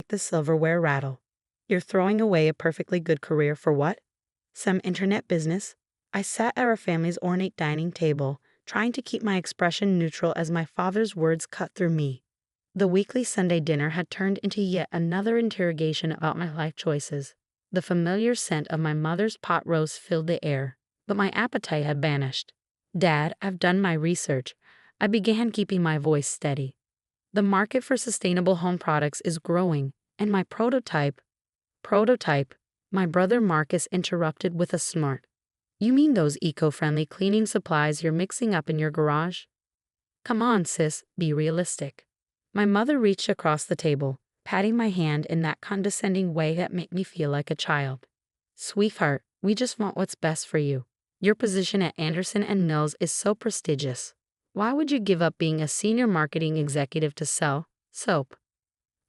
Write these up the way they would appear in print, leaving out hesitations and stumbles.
the silverware rattle. You're throwing away a perfectly good career for what? Some internet business? I sat at our family's ornate dining table, trying to keep my expression neutral as my father's words cut through me. The weekly Sunday dinner had turned into yet another interrogation about my life choices. The familiar scent of my mother's pot roast filled the air, but my appetite had vanished. Dad, I've done my research. I began keeping my voice steady. The market for sustainable home products is growing, and my prototype, my brother Marcus interrupted with a snort. You mean those eco-friendly cleaning supplies you're mixing up in your garage? Come on, sis, be realistic. My mother reached across the table, patting my hand in that condescending way that made me feel like a child. Sweetheart, we just want what's best for you. Your position at Anderson and Mills is so prestigious. Why would you give up being a senior marketing executive to sell soap?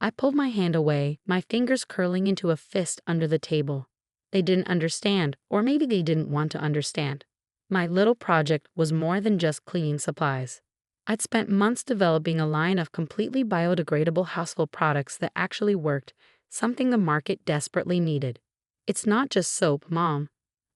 I pulled my hand away, my fingers curling into a fist under the table. They didn't understand, or maybe they didn't want to understand. My little project was more than just cleaning supplies. I'd spent months developing a line of completely biodegradable household products that actually worked, something the market desperately needed. It's not just soap, Mom,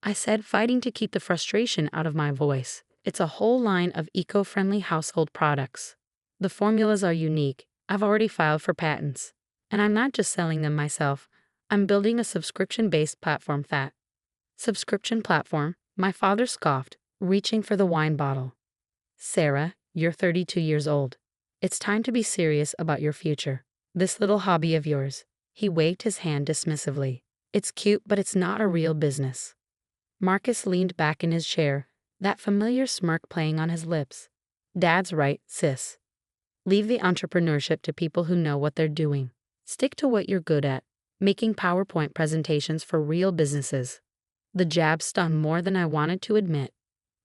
I said, fighting to keep the frustration out of my voice. It's a whole line of eco-friendly household products. The formulas are unique. I've already filed for patents. And I'm not just selling them myself. I'm building a subscription-based platform that. Subscription platform? My father scoffed, reaching for the wine bottle. Sarah, you're 32 years old. It's time to be serious about your future. This little hobby of yours. He waved his hand dismissively. It's cute, but it's not a real business. Marcus leaned back in his chair, that familiar smirk playing on his lips. Dad's right, sis. Leave the entrepreneurship to people who know what they're doing. Stick to what you're good at, making PowerPoint presentations for real businesses. The jab stung more than I wanted to admit.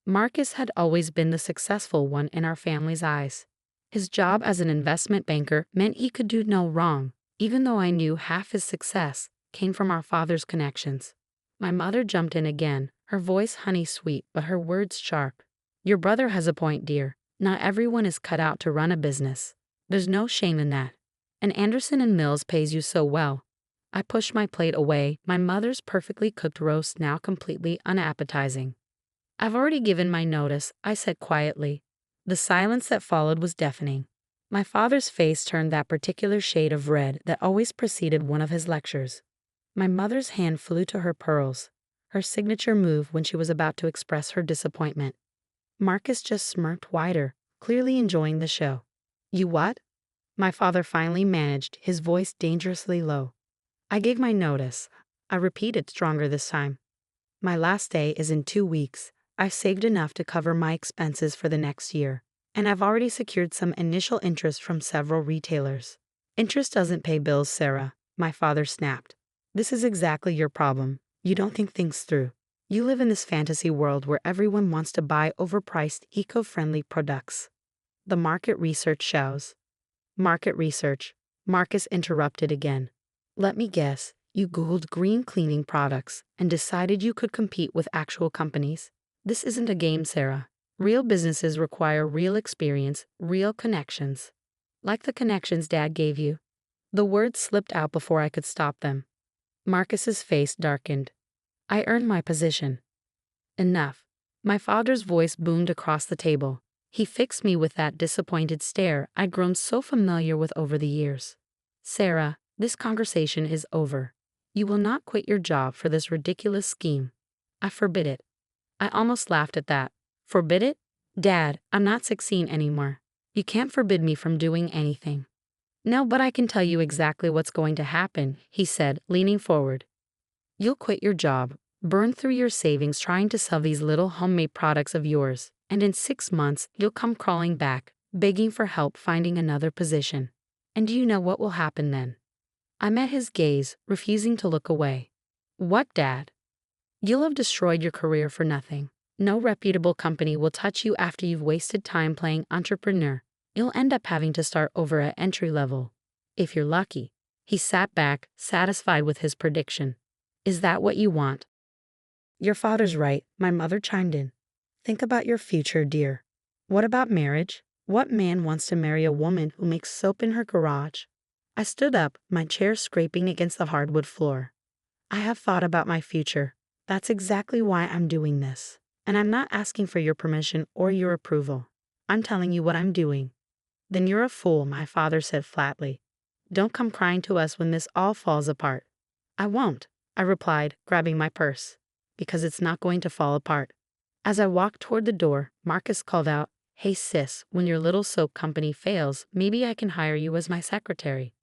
Marcus had always been the successful one in our family's eyes. His job as an investment banker meant he could do no wrong, even though I knew half his success came from our father's connections. My mother jumped in again, her voice honey-sweet but her words sharp. Your brother has a point, dear. Not everyone is cut out to run a business. There's no shame in that. And Anderson and Mills pays you so well. I pushed my plate away, my mother's perfectly cooked roast now completely unappetizing. I've already given my notice, I said quietly. The silence that followed was deafening. My father's face turned that particular shade of red that always preceded one of his lectures. My mother's hand flew to her pearls, her signature move when she was about to express her disappointment. Marcus just smirked wider, clearly enjoying the show. You what? My father finally managed, his voice dangerously low. I gave my notice. I repeated stronger this time. My last day is in 2 weeks. I've saved enough to cover my expenses for the next year, and I've already secured some initial interest from several retailers. Interest doesn't pay bills, Sarah, my father snapped. This is exactly your problem. You don't think things through. You live in this fantasy world where everyone wants to buy overpriced, eco-friendly products. The market research shows. Market research. Marcus interrupted again. Let me guess, you Googled green cleaning products and decided you could compete with actual companies. This isn't a game, Sarah. Real businesses require real experience, real connections. Like the connections Dad gave you. The words slipped out before I could stop them. Marcus's face darkened. I earned my position. Enough. My father's voice boomed across the table. He fixed me with that disappointed stare I'd grown so familiar with over the years. Sarah, this conversation is over. You will not quit your job for this ridiculous scheme. I forbid it. I almost laughed at that. Forbid it? Dad, I'm not 16 anymore. You can't forbid me from doing anything. No, but I can tell you exactly what's going to happen, he said, leaning forward. You'll quit your job, burn through your savings trying to sell these little homemade products of yours, and in 6 months you'll come crawling back, begging for help finding another position. And do you know what will happen then? I met his gaze, refusing to look away. What, Dad? You'll have destroyed your career for nothing. No reputable company will touch you after you've wasted time playing entrepreneur. You'll end up having to start over at entry level. If you're lucky. He sat back, satisfied with his prediction. Is that what you want? Your father's right, my mother chimed in. Think about your future, dear. What about marriage? What man wants to marry a woman who makes soap in her garage? I stood up, my chair scraping against the hardwood floor. I have thought about my future. That's exactly why I'm doing this. And I'm not asking for your permission or your approval. I'm telling you what I'm doing. Then you're a fool, my father said flatly. Don't come crying to us when this all falls apart. I won't, I replied, grabbing my purse, because it's not going to fall apart. As I walked toward the door, Marcus called out, "Hey sis, when your little soap company fails, maybe I can hire you as my secretary."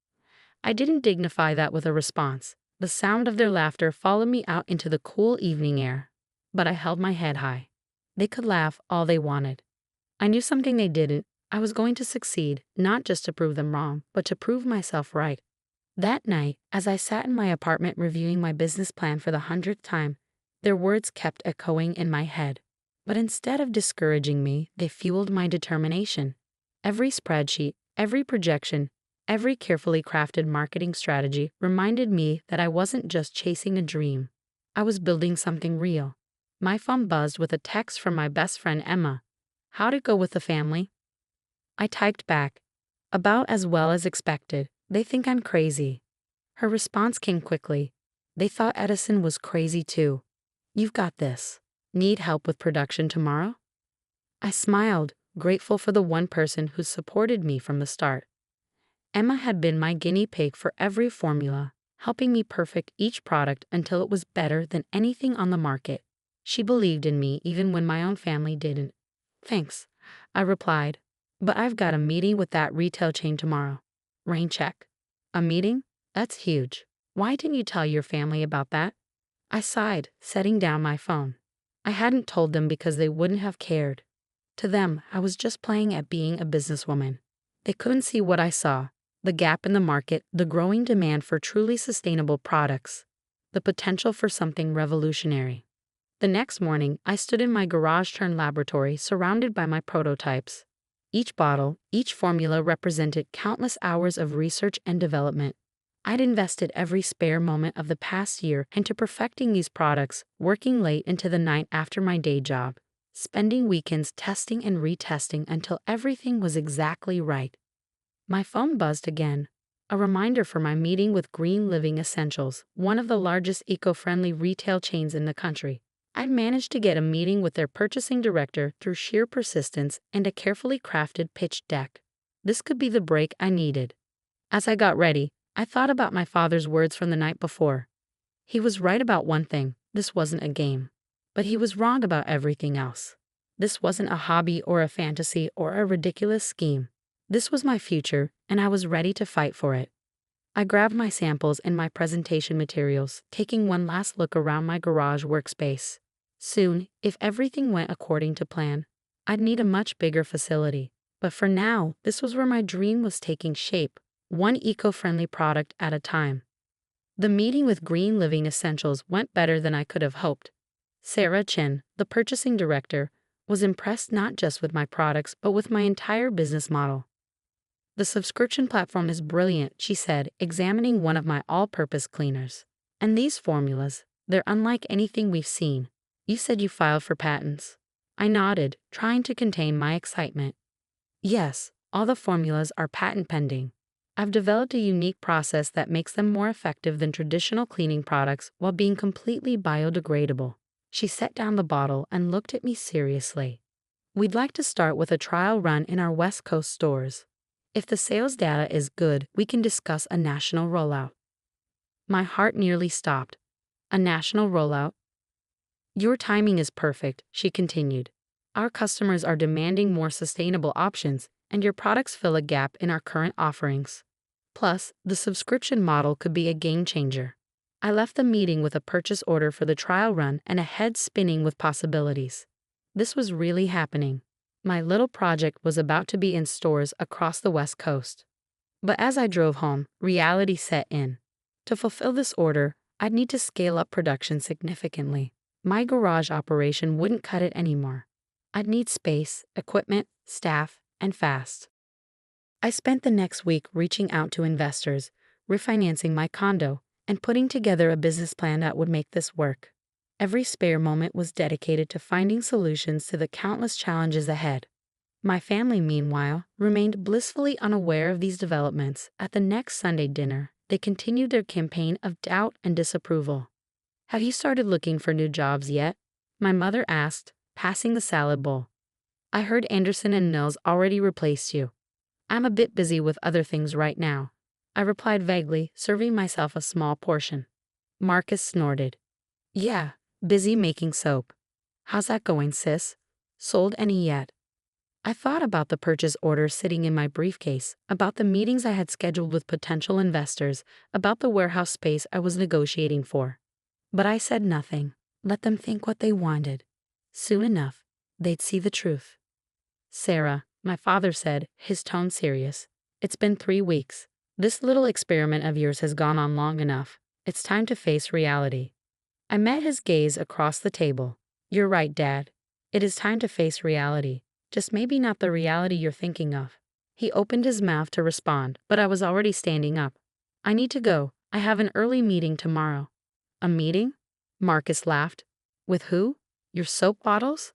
I didn't dignify that with a response. The sound of their laughter followed me out into the cool evening air. But I held my head high. They could laugh all they wanted. I knew something they didn't. I was going to succeed, not just to prove them wrong, but to prove myself right. That night, as I sat in my apartment reviewing my business plan for the 100th time, their words kept echoing in my head. But instead of discouraging me, they fueled my determination. Every spreadsheet, every projection, every carefully crafted marketing strategy reminded me that I wasn't just chasing a dream. I was building something real. My phone buzzed with a text from my best friend Emma. "How'd it go with the family?" I typed back, "About as well as expected. They think I'm crazy." Her response came quickly. "They thought Edison was crazy too. You've got this. Need help with production tomorrow?" I smiled, grateful for the one person who supported me from the start. Emma had been my guinea pig for every formula, helping me perfect each product until it was better than anything on the market. She believed in me even when my own family didn't. "Thanks," I replied, "but I've got a meeting with that retail chain tomorrow." Rain check. "A meeting? That's huge. Why didn't you tell your family about that?" I sighed, setting down my phone. I hadn't told them because they wouldn't have cared. To them, I was just playing at being a businesswoman. They couldn't see what I saw: the gap in the market, the growing demand for truly sustainable products, the potential for something revolutionary. The next morning, I stood in my garage-turned laboratory surrounded by my prototypes. Each bottle, each formula represented countless hours of research and development. I'd invested every spare moment of the past year into perfecting these products, working late into the night after my day job, spending weekends testing and retesting until everything was exactly right. My phone buzzed again, a reminder for my meeting with Green Living Essentials, one of the largest eco-friendly retail chains in the country. I'd managed to get a meeting with their purchasing director through sheer persistence and a carefully crafted pitch deck. This could be the break I needed. As I got ready, I thought about my father's words from the night before. He was right about one thing: this wasn't a game. But he was wrong about everything else. This wasn't a hobby or a fantasy or a ridiculous scheme. This was my future, and I was ready to fight for it. I grabbed my samples and my presentation materials, taking one last look around my garage workspace. Soon, if everything went according to plan, I'd need a much bigger facility. But for now, this was where my dream was taking shape, one eco-friendly product at a time. The meeting with Green Living Essentials went better than I could have hoped. Sarah Chin, the purchasing director, was impressed not just with my products but with my entire business model. "The subscription platform is brilliant," she said, examining one of my all-purpose cleaners. "And these formulas, they're unlike anything we've seen. You said you filed for patents." I nodded, trying to contain my excitement. "Yes, all the formulas are patent pending. I've developed a unique process that makes them more effective than traditional cleaning products while being completely biodegradable." She set down the bottle and looked at me seriously. "We'd like to start with a trial run in our West Coast stores. If the sales data is good, we can discuss a national rollout." My heart nearly stopped. "A national rollout?" "Your timing is perfect," she continued. "Our customers are demanding more sustainable options, and your products fill a gap in our current offerings. Plus, the subscription model could be a game changer." I left the meeting with a purchase order for the trial run and a head spinning with possibilities. This was really happening. My little project was about to be in stores across the West Coast. But as I drove home, reality set in. To fulfill this order, I'd need to scale up production significantly. My garage operation wouldn't cut it anymore. I'd need space, equipment, staff, and fast. I spent the next week reaching out to investors, refinancing my condo, and putting together a business plan that would make this work. Every spare moment was dedicated to finding solutions to the countless challenges ahead. My family, meanwhile, remained blissfully unaware of these developments. At the next Sunday dinner, they continued their campaign of doubt and disapproval. "Have you started looking for new jobs yet?" my mother asked, passing the salad bowl. "I heard Anderson and Nils already replaced you." "I'm a bit busy with other things right now," I replied vaguely, serving myself a small portion. Marcus snorted. "Yeah, busy making soap. How's that going, sis? Sold any yet?" I thought about the purchase order sitting in my briefcase, about the meetings I had scheduled with potential investors, about the warehouse space I was negotiating for. But I said nothing. Let them think what they wanted. Soon enough, they'd see the truth. "Sarah," my father said, his tone serious, "it's been 3 weeks. This little experiment of yours has gone on long enough. It's time to face reality." I met his gaze across the table. "You're right, Dad. It is time to face reality. Just maybe not the reality you're thinking of." He opened his mouth to respond, but I was already standing up. "I need to go. I have an early meeting tomorrow." "A meeting?" Marcus laughed. "With who? Your soap bottles?"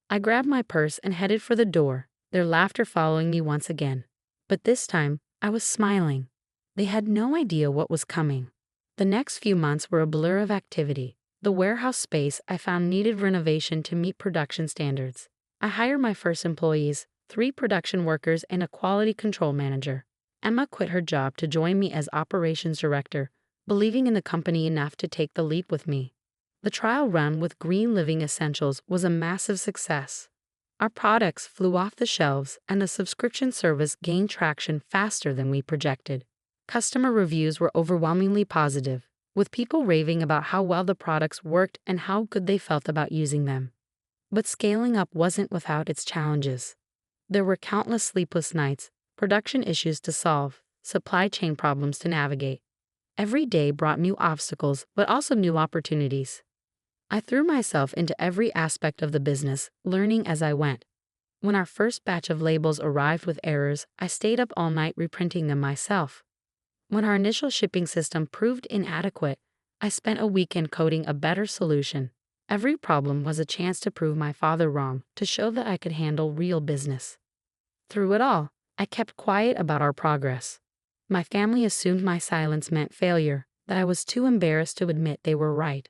I grabbed my purse and headed for the door, their laughter following me once again. But this time, I was smiling. They had no idea what was coming. The next few months were a blur of activity. The warehouse space I found needed renovation to meet production standards. I hired my first employees, 3 production workers and a quality control manager. Emma quit her job to join me as operations director, believing in the company enough to take the leap with me. The trial run with Green Living Essentials was a massive success. Our products flew off the shelves, and the subscription service gained traction faster than we projected. Customer reviews were overwhelmingly positive, with people raving about how well the products worked and how good they felt about using them. But scaling up wasn't without its challenges. There were countless sleepless nights, production issues to solve, supply chain problems to navigate. Every day brought new obstacles, but also new opportunities. I threw myself into every aspect of the business, learning as I went. When our first batch of labels arrived with errors, I stayed up all night reprinting them myself. When our initial shipping system proved inadequate, I spent a weekend coding a better solution. Every problem was a chance to prove my father wrong, to show that I could handle real business. Through it all, I kept quiet about our progress. My family assumed my silence meant failure, that I was too embarrassed to admit they were right.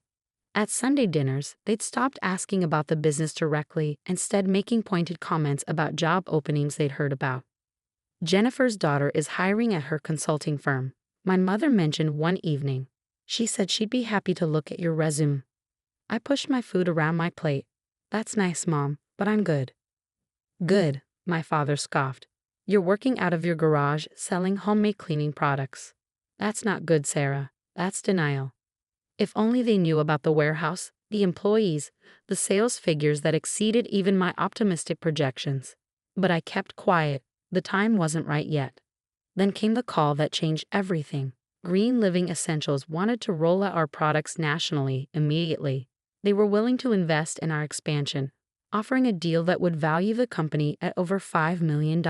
At Sunday dinners, they'd stopped asking about the business directly, instead making pointed comments about job openings they'd heard about. "Jennifer's daughter is hiring at her consulting firm," my mother mentioned one evening. "She said she'd be happy to look at your resume." I pushed my food around my plate. "That's nice, Mom, but I'm good." "Good," my father scoffed. "You're working out of your garage selling homemade cleaning products." "That's not good, Sarah. That's denial." If only they knew about the warehouse, the employees, the sales figures that exceeded even my optimistic projections. But I kept quiet. The time wasn't right yet. Then came the call that changed everything. Green Living Essentials wanted to roll out our products nationally immediately. They were willing to invest in our expansion, offering a deal that would value the company at over $5 million.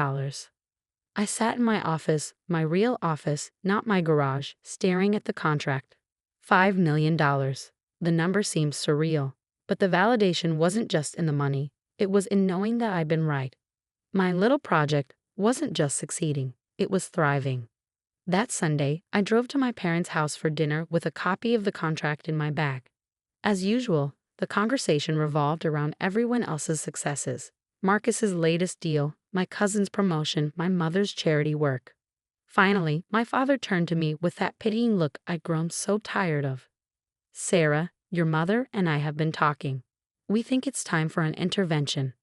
I sat in my office, my real office, not my garage, staring at the contract. $5 million. The number seemed surreal. But the validation wasn't just in the money, it was in knowing that I'd been right. My little project wasn't just succeeding, it was thriving. That Sunday, I drove to my parents' house for dinner with a copy of the contract in my bag. As usual, the conversation revolved around everyone else's successes. Marcus's latest deal, my cousin's promotion, my mother's charity work. Finally, my father turned to me with that pitying look I'd grown so tired of. "Sarah, your mother and I have been talking. We think it's time for an intervention."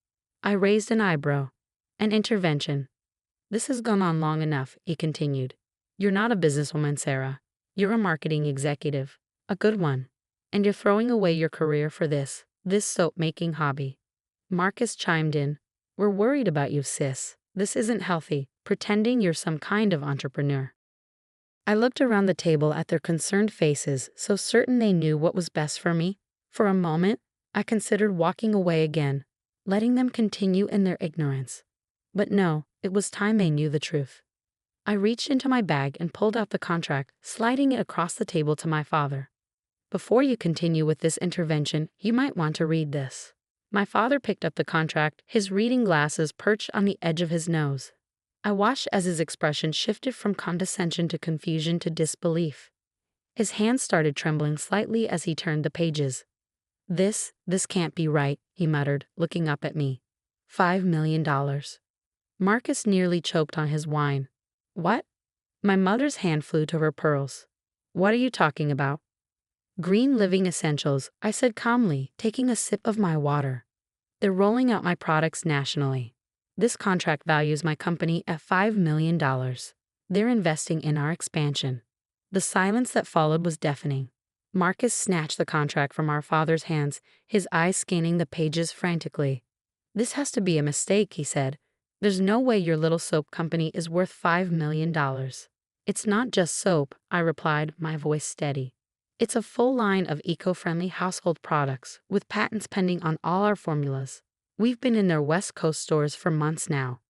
I raised an eyebrow. "An intervention?" "This has gone on long enough," he continued. "You're not a businesswoman, Sarah. You're a marketing executive. A good one. And you're throwing away your career for this soap-making hobby." Marcus chimed in. "We're worried about you, sis. This isn't healthy, pretending you're some kind of entrepreneur." I looked around the table at their concerned faces, so certain they knew what was best for me. For a moment, I considered walking away again, letting them continue in their ignorance. But no, it was time they knew the truth. I reached into my bag and pulled out the contract, sliding it across the table to my father. "Before you continue with this intervention, you might want to read this." My father picked up the contract, his reading glasses perched on the edge of his nose. I watched as his expression shifted from condescension to confusion to disbelief. His hands started trembling slightly as he turned the pages. This can't be right, he muttered, looking up at me. $5 million. Marcus nearly choked on his wine. What? My mother's hand flew to her pearls. What are you talking about? Green Living Essentials, I said calmly, taking a sip of my water. They're rolling out my products nationally. This contract values my company at $5 million. They're investing in our expansion. The silence that followed was deafening. Marcus snatched the contract from our father's hands, his eyes scanning the pages frantically. This has to be a mistake, he said. There's no way your little soap company is worth $5 million. It's not just soap, I replied, my voice steady. It's a full line of eco-friendly household products, with patents pending on all our formulas. We've been in their West Coast stores for months now.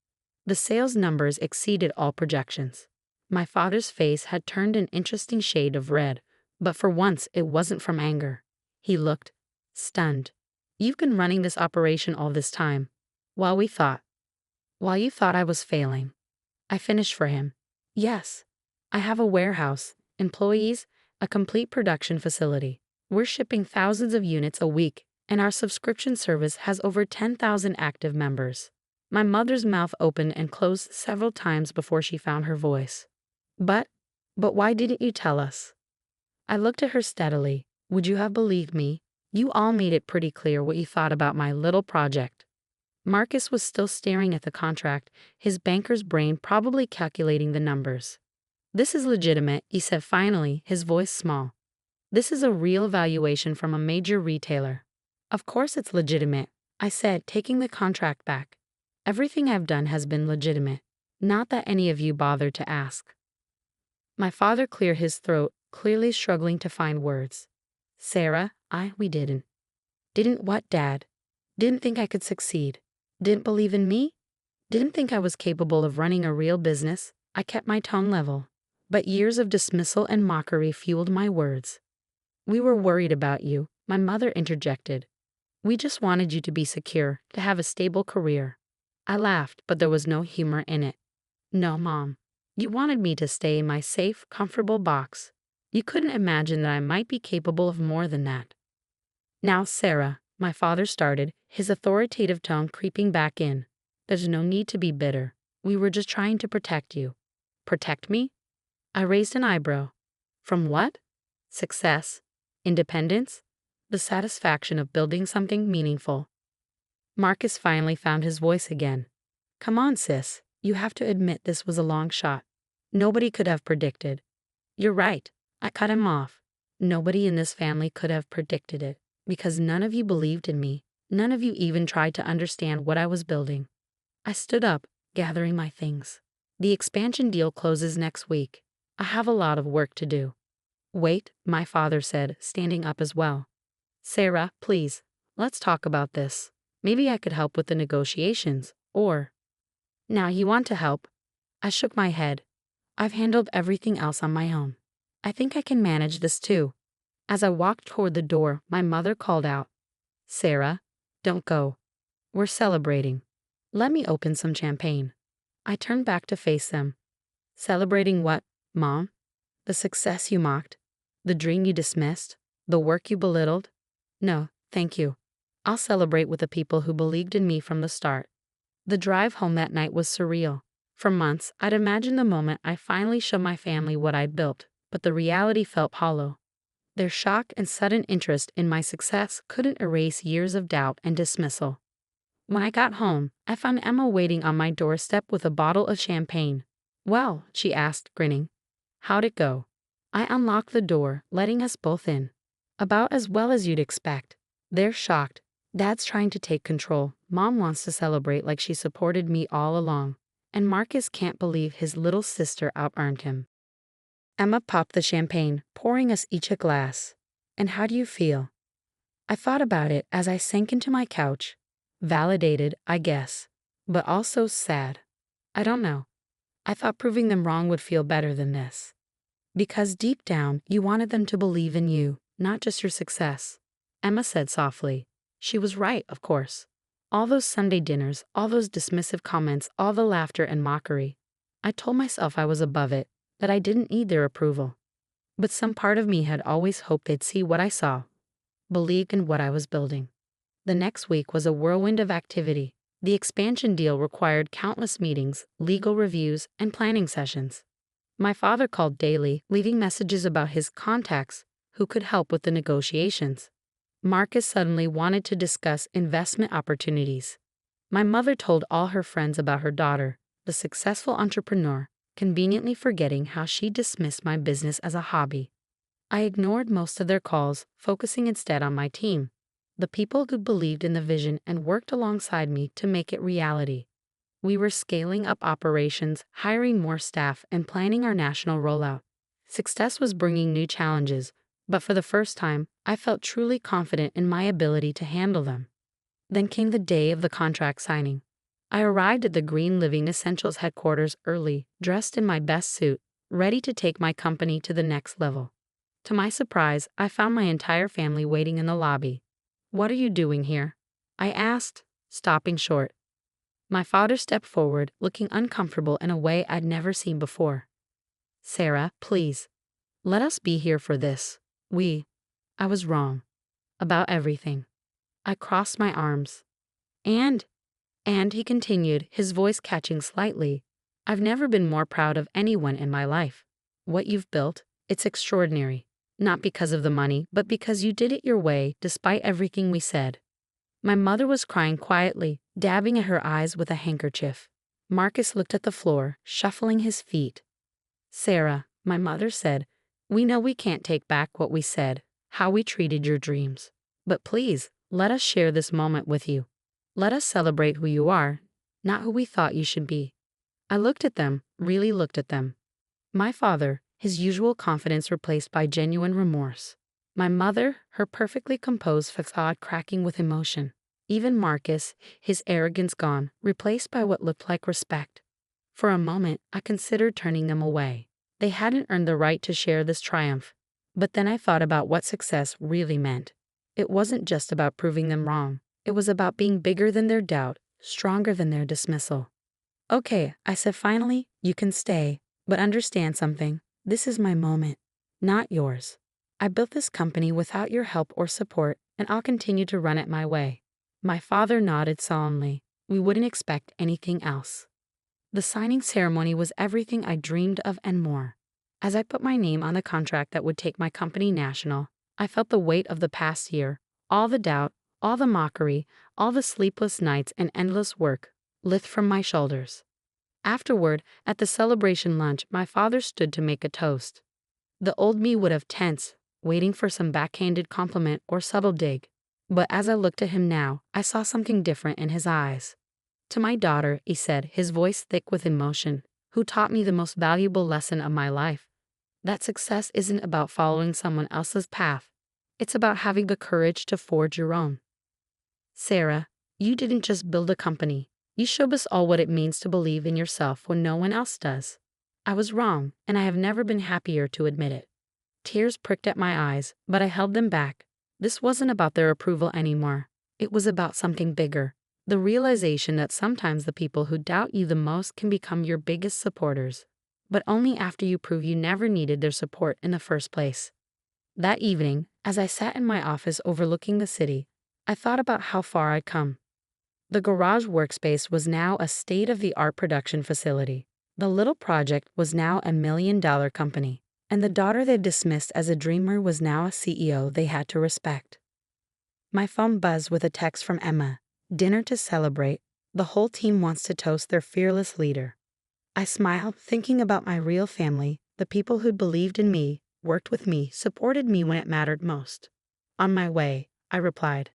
The sales numbers exceeded all projections. My father's face had turned an interesting shade of red, but for once it wasn't from anger. He looked stunned. You've been running this operation all this time, while you thought I was failing. I finished for him. Yes, I have a warehouse, employees, a complete production facility. We're shipping thousands of units a week, and our subscription service has over 10,000 active members. My mother's mouth opened and closed several times before she found her voice. But why didn't you tell us? I looked at her steadily. Would you have believed me? You all made it pretty clear what you thought about my little project. Marcus was still staring at the contract, his banker's brain probably calculating the numbers. This is legitimate, he said finally, his voice small. This is a real valuation from a major retailer. Of course it's legitimate, I said, taking the contract back. Everything I've done has been legitimate. Not that any of you bothered to ask. My father cleared his throat, clearly struggling to find words. Sarah, we didn't. Didn't what, Dad? Didn't think I could succeed. Didn't believe in me? Didn't think I was capable of running a real business? I kept my tone level. But years of dismissal and mockery fueled my words. We were worried about you, my mother interjected. We just wanted you to be secure, to have a stable career. I laughed, but there was no humor in it. No, Mom. You wanted me to stay in my safe, comfortable box. You couldn't imagine that I might be capable of more than that. Now, Sarah, my father started, his authoritative tone creeping back in. There's no need to be bitter. We were just trying to protect you. Protect me? I raised an eyebrow. From what? Success? Independence? The satisfaction of building something meaningful. Marcus finally found his voice again. Come on, sis. You have to admit this was a long shot. Nobody could have predicted. You're right. I cut him off. Nobody in this family could have predicted it, because none of you believed in me. None of you even tried to understand what I was building. I stood up, gathering my things. The expansion deal closes next week. I have a lot of work to do. Wait, my father said, standing up as well. Sarah, please, let's talk about this. Maybe I could help with the negotiations, or... Now you want to help? I shook my head. I've handled everything else on my own. I think I can manage this too. As I walked toward the door, my mother called out, Sarah, don't go. We're celebrating. Let me open some champagne. I turned back to face them. Celebrating what, Mom? The success you mocked? The dream you dismissed? The work you belittled? No, thank you. I'll celebrate with the people who believed in me from the start. The drive home that night was surreal. For months, I'd imagined the moment I finally showed my family what I'd built, but the reality felt hollow. Their shock and sudden interest in my success couldn't erase years of doubt and dismissal. When I got home, I found Emma waiting on my doorstep with a bottle of champagne. Well, she asked, grinning. How'd it go? I unlocked the door, letting us both in. About as well as you'd expect. They're shocked. Dad's trying to take control. Mom wants to celebrate like she supported me all along. And Marcus can't believe his little sister out-earned him. Emma popped the champagne, pouring us each a glass. And how do you feel? I thought about it as I sank into my couch. Validated, I guess, but also sad. I don't know. I thought proving them wrong would feel better than this. Because deep down, you wanted them to believe in you, not just your success, Emma said softly. She was right, of course. All those Sunday dinners, all those dismissive comments, all the laughter and mockery. I told myself I was above it, that I didn't need their approval. But some part of me had always hoped they'd see what I saw, believed in what I was building. The next week was a whirlwind of activity. The expansion deal required countless meetings, legal reviews, and planning sessions. My father called daily, leaving messages about his contacts who could help with the negotiations. Marcus suddenly wanted to discuss investment opportunities. My mother told all her friends about her daughter, the successful entrepreneur, conveniently forgetting how she dismissed my business as a hobby. I ignored most of their calls, focusing instead on my team, the people who believed in the vision and worked alongside me to make it reality. We were scaling up operations, hiring more staff, and planning our national rollout. Success was bringing new challenges, but for the first time, I felt truly confident in my ability to handle them. Then came the day of the contract signing. I arrived at the Green Living Essentials headquarters early, dressed in my best suit, ready to take my company to the next level. To my surprise, I found my entire family waiting in the lobby. "What are you doing here?" I asked, stopping short. My father stepped forward, looking uncomfortable in a way I'd never seen before. "Sarah, please. Let us be here for this. I was wrong. About everything." I crossed my arms. And he continued, his voice catching slightly, "I've never been more proud of anyone in my life. What you've built, it's extraordinary. Not because of the money, but because you did it your way, despite everything we said." My mother was crying quietly, dabbing at her eyes with a handkerchief. Marcus looked at the floor, shuffling his feet. "Sarah," my mother said, "we know we can't take back what we said, how we treated your dreams. But please, let us share this moment with you. Let us celebrate who you are, not who we thought you should be." I looked at them, really looked at them. My father, his usual confidence replaced by genuine remorse. My mother, her perfectly composed facade cracking with emotion. Even Marcus, his arrogance gone, replaced by what looked like respect. For a moment, I considered turning them away. They hadn't earned the right to share this triumph. But then I thought about what success really meant. It wasn't just about proving them wrong. It was about being bigger than their doubt, stronger than their dismissal. "Okay," I said finally, "you can stay. But understand something. This is my moment, not yours. I built this company without your help or support, and I'll continue to run it my way." My father nodded solemnly. We wouldn't expect anything else. The signing ceremony was everything I dreamed of and more. As I put my name on the contract that would take my company national, I felt the weight of the past year, all the doubt, all the mockery, all the sleepless nights and endless work, lift from my shoulders. Afterward, at the celebration lunch, my father stood to make a toast. The old me would have tensed, waiting for some backhanded compliment or subtle dig. But as I looked at him now, I saw something different in his eyes. "To my daughter," he said, his voice thick with emotion, "who taught me the most valuable lesson of my life. That success isn't about following someone else's path. It's about having the courage to forge your own. Sarah, you didn't just build a company. You showed us all what it means to believe in yourself when no one else does. I was wrong, and I have never been happier to admit it." Tears pricked at my eyes, but I held them back. This wasn't about their approval anymore. It was about something bigger. The realization that sometimes the people who doubt you the most can become your biggest supporters, but only after you prove you never needed their support in the first place. That evening, as I sat in my office overlooking the city, I thought about how far I'd come. The garage workspace was now a state-of-the-art production facility. The little project was now a $1 million company, and the daughter they dismissed as a dreamer was now a CEO they had to respect. My phone buzzed with a text from Emma. "Dinner to celebrate. The whole team wants to toast their fearless leader." I smiled, thinking about my real family, the people who believed in me, worked with me, supported me when it mattered most. "On my way," I replied.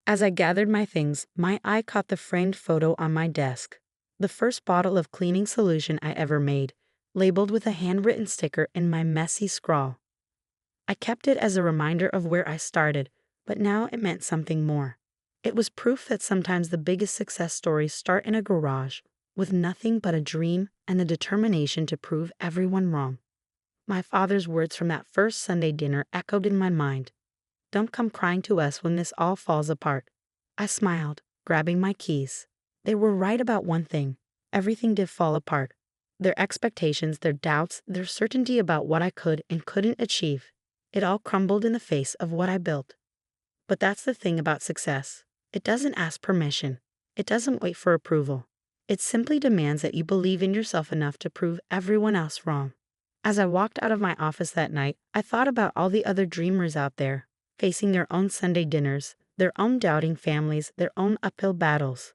As I gathered my things, my eye caught the framed photo on my desk. The first bottle of cleaning solution I ever made, labeled with a handwritten sticker in my messy scrawl. I kept it as a reminder of where I started, but now it meant something more. It was proof that sometimes the biggest success stories start in a garage, with nothing but a dream and the determination to prove everyone wrong. My father's words from that first Sunday dinner echoed in my mind. Don't come crying to us when this all falls apart." I smiled, grabbing my keys. They were right about one thing. Everything did fall apart. Their expectations, their doubts, their certainty about what I could and couldn't achieve. It all crumbled in the face of what I built. But that's the thing about success. It doesn't ask permission. It doesn't wait for approval. It simply demands that you believe in yourself enough to prove everyone else wrong. As I walked out of my office that night, I thought about all the other dreamers out there, facing their own Sunday dinners, their own doubting families, their own uphill battles.